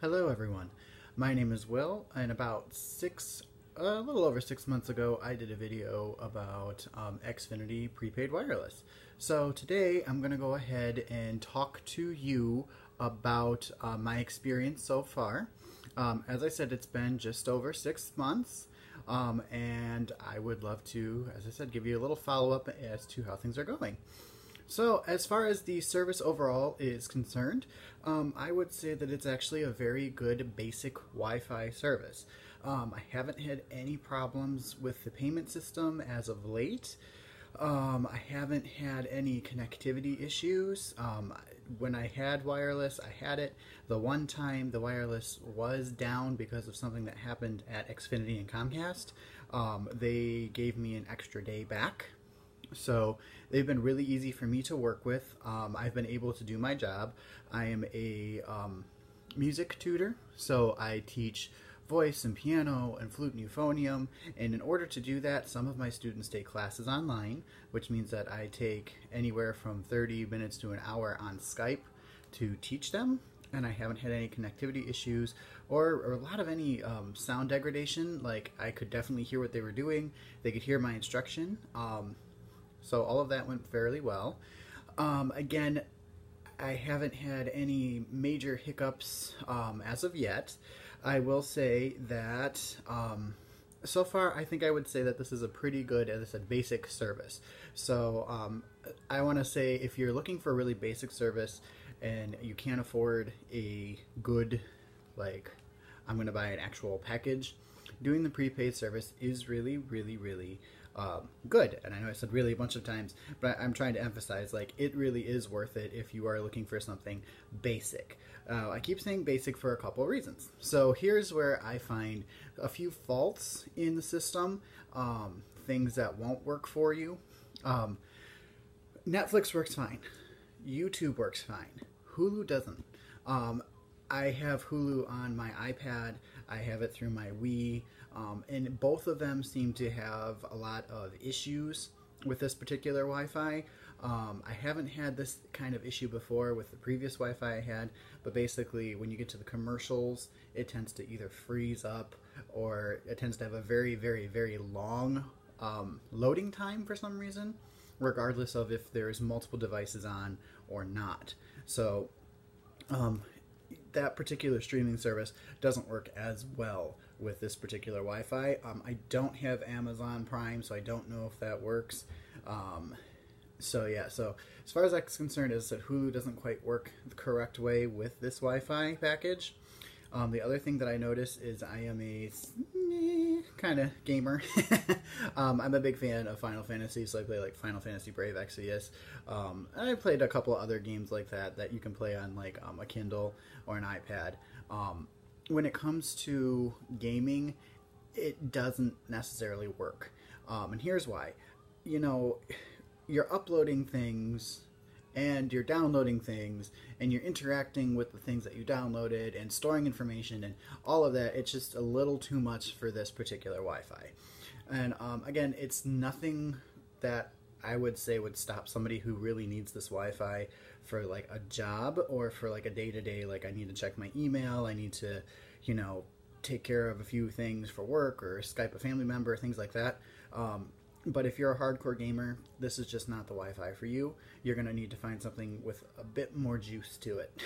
Hello everyone, my name is Will, and a little over 6 months ago I did a video about Xfinity Prepaid Wireless. So today I'm going to go ahead and talk to you about my experience so far. As I said, it's been just over 6 months, and I would love to, as I said, give you a little follow-up as to how things are going. So as far as the service overall is concerned, I would say that it's actually a very good basic Wi-Fi service. I haven't had any problems with the payment system as of late. I haven't had any connectivity issues. When I had wireless, I had it. The one time the wireless was down because of something that happened at Xfinity and Comcast, they gave me an extra day back. So they've been really easy for me to work with. I've been able to do my job. I am a music tutor, so I teach voice and piano and flute and euphonium, and in order to do that, some of my students take classes online, which means that I take anywhere from 30 minutes to an hour on Skype to teach them, and I haven't had any connectivity issues or a lot of any sound degradation. Like, I could definitely hear what they were doing. They could hear my instruction. So all of that went fairly well. Again, I haven't had any major hiccups as of yet. I will say that so far I think I would say that this is a pretty good, as I said, basic service. So I want to say, if you're looking for a really basic service and you can't afford a good, like, I'm going to buy an actual package, doing the prepaid service is really good. And I know I said really a bunch of times, but I'm trying to emphasize, like, it really is worth it if you are looking for something basic. I keep saying basic for a couple of reasons. So here's where I find a few faults in the system, things that won't work for you. Netflix works fine. YouTube works fine. Hulu doesn't. I have Hulu on my iPad. I have it through my Wii. And both of them seem to have a lot of issues with this particular Wi-Fi. I haven't had this kind of issue before with the previous Wi-Fi I had, but basically when you get to the commercials, it tends to either freeze up or it tends to have a very long loading time for some reason, regardless of if there's multiple devices on or not. So that particular streaming service doesn't work as well with this particular Wi-Fi. I don't have Amazon Prime, so I don't know if that works. So yeah, so as far as that's concerned, is that Hulu doesn't quite work the correct way with this Wi-Fi package. The other thing that I notice is I am a kind of gamer. I'm a big fan of Final Fantasy, so I play like Final Fantasy Brave Exvius. And I played a couple other games like that you can play on like a Kindle or an iPad. When it comes to gaming, it doesn't necessarily work. And here's why. You know, you're uploading things and you're downloading things and you're interacting with the things that you downloaded and storing information and all of that. It's just a little too much for this particular Wi-Fi. And again, it's nothing that I would say would stop somebody who really needs this Wi-Fi for like a job or for like a day-to-day, like I need to check my email, I need to, you know, take care of a few things for work or Skype a family member, things like that. But if you're a hardcore gamer, this is just not the Wi-Fi for you. You're going to need to find something with a bit more juice to it.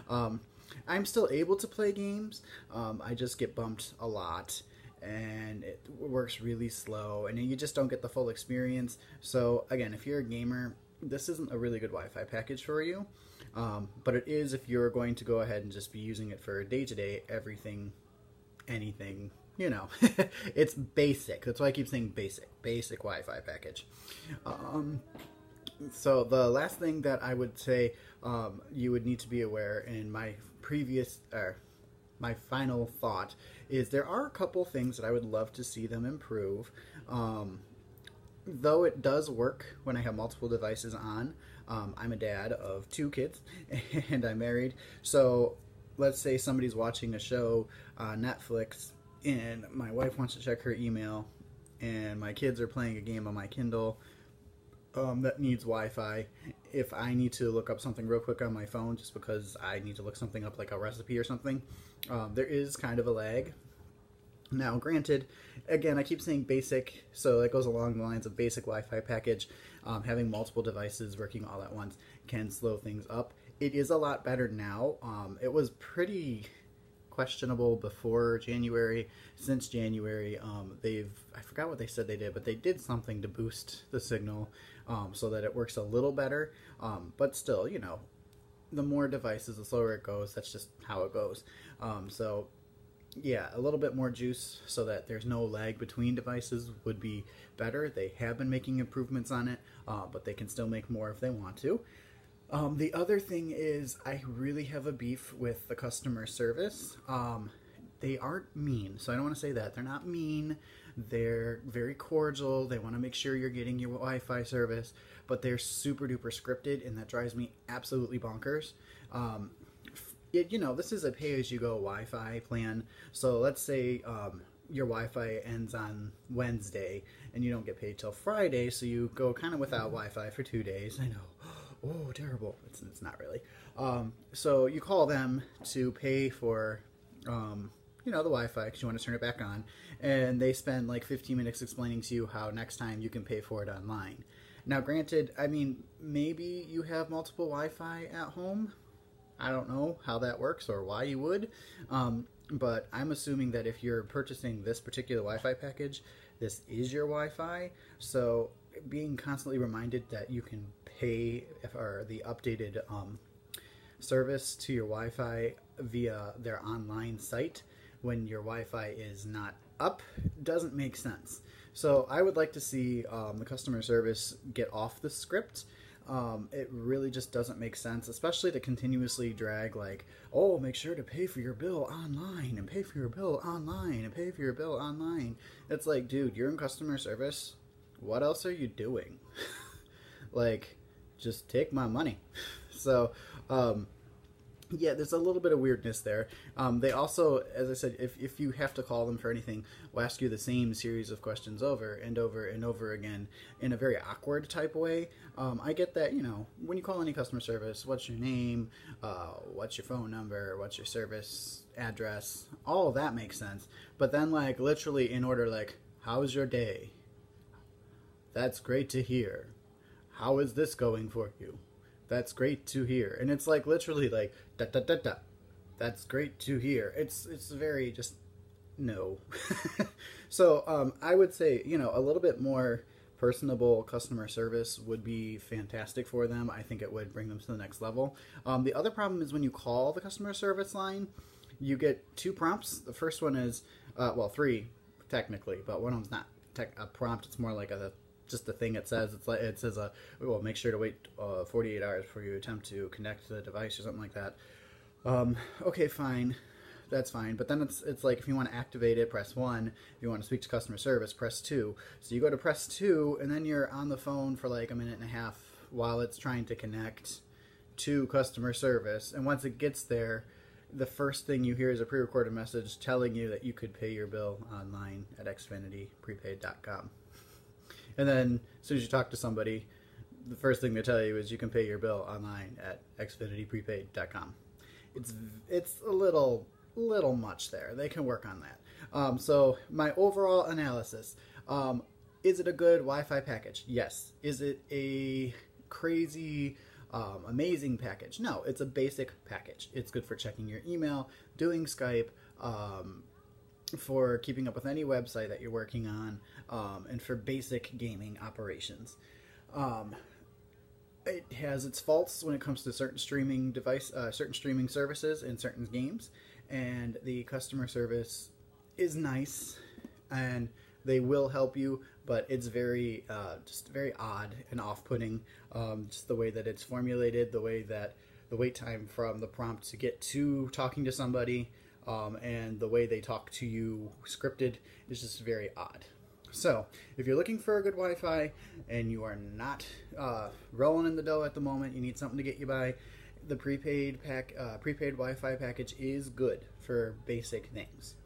I'm still able to play games. I just get bumped a lot, and it works really slow, and you just don't get the full experience. So again, if you're a gamer, this isn't a really good Wi-Fi package for you. But it is if you're going to go ahead and just be using it for day-to-day, everything, anything. You know, it's basic. That's why I keep saying basic Wi-Fi package. So the last thing that I would say you would need to be aware in my my final thought is there are a couple things that I would love to see them improve. Though it does work when I have multiple devices on. I'm a dad of 2 kids and I'm married. So let's say somebody's watching a show on Netflix and my wife wants to check her email and my kids are playing a game on my Kindle. that needs Wi-Fi. If I need to look up something real quick on my phone, just because I need to look something up, like a recipe or something, there is kind of a lag. Now, granted, again, I keep saying basic, so that goes along the lines of basic Wi-Fi package. Having multiple devices working all at once can slow things up. It is a lot better now. It was pretty questionable before January. Since January, I forgot what they said they did, but they did something to boost the signal so that it works a little better. But still, you know, the more devices, the slower it goes. That's just how it goes. So yeah, a little bit more juice so that there's no lag between devices would be better. They have been making improvements on it, but they can still make more if they want to. The other thing is I really have a beef with the customer service. They aren't mean, so I don't want to say that. They're not mean. They're very cordial. They want to make sure you're getting your Wi-Fi service, but they're super duper scripted, and that drives me absolutely bonkers. You know, this is a pay-as-you-go Wi-Fi plan, so let's say your Wi-Fi ends on Wednesday, and you don't get paid till Friday, so you go kind of without Wi-Fi for 2 days. I know. Oh, terrible. It's not really. So you call them to pay for, you know, the Wi-Fi because you want to turn it back on, and they spend like 15 minutes explaining to you how next time you can pay for it online. Now, granted, I mean, maybe you have multiple Wi-Fi at home. I don't know how that works or why you would, but I'm assuming that if you're purchasing this particular Wi-Fi package, this is your Wi-Fi. So being constantly reminded that you can pay for the updated service to your Wi-Fi via their online site when your Wi-Fi is not up doesn't make sense. So I would like to see the customer service get off the script. It really just doesn't make sense, especially to continuously drag like, oh, make sure to pay for your bill online and pay for your bill online and pay for your bill online. It's like, dude, you're in customer service. What else are you doing? Like, just take my money. So, yeah, there's a little bit of weirdness there. They also, as I said, if you have to call them for anything, will ask you the same series of questions over and over and over again in a very awkward type way. I get that, you know, when you call any customer service, what's your name, what's your phone number, what's your service address, all of that makes sense. But then, like, literally in order, like, how's your day? That's great to hear. How is this going for you? That's great to hear. And it's like literally like da da da da. That's great to hear. It's very just no. So I would say, you know, a little bit more personable customer service would be fantastic for them. I think it would bring them to the next level. The other problem is when you call the customer service line, you get 2 prompts. The first one is well, 3 technically, but one of them's not a prompt. It's more like just the thing it says. It's like it says well, make sure to wait 48 hours before you attempt to connect to the device or something like that. Okay, fine, that's fine. But then it's like if you want to activate it, press 1. If you want to speak to customer service, press 2. So you go to press 2, and then you're on the phone for like a minute and a half while it's trying to connect to customer service. And once it gets there, the first thing you hear is a pre-recorded message telling you that you could pay your bill online at XfinityPrepaid.com. And then as soon as you talk to somebody, the first thing they tell you is you can pay your bill online at XfinityPrepaid.com. It's a little much there. They can work on that. So my overall analysis, is it a good Wi-Fi package? Yes. Is it a crazy, amazing package? No, it's a basic package. It's good for checking your email, doing Skype, for keeping up with any website that you're working on, and for basic gaming operations. It has its faults when it comes to certain streaming certain streaming services and certain games, and the customer service is nice, and they will help you, but it's very just very odd and off-putting. Just the way that it's formulated, the way that the wait time from the prompt to get to talking to somebody, and the way they talk to you scripted is just very odd. So if you're looking for a good Wi-Fi and you are not rolling in the dough at the moment, you need something to get you by, the prepaid Wi-Fi package is good for basic things.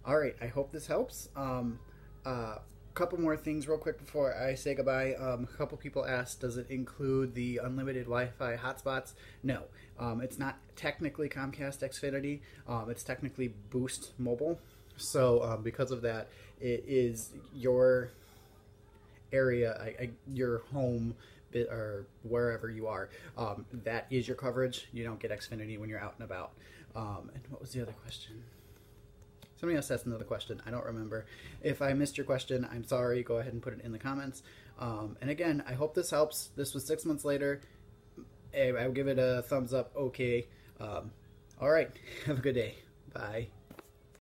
All right, I hope this helps. couple more things real quick before I say goodbye. A couple people asked, does it include the unlimited Wi-Fi hotspots? No, it's not technically Comcast Xfinity. It's technically Boost Mobile. So because of that, it is your area, your home, or wherever you are. That is your coverage. You don't get Xfinity when you're out and about. And what was the other question? Somebody else asked another question. I don't remember. If I missed your question, I'm sorry. Go ahead and put it in the comments. And again, I hope this helps. This was 6 months later. I'll give it a thumbs up. Okay. All right. Have a good day. Bye.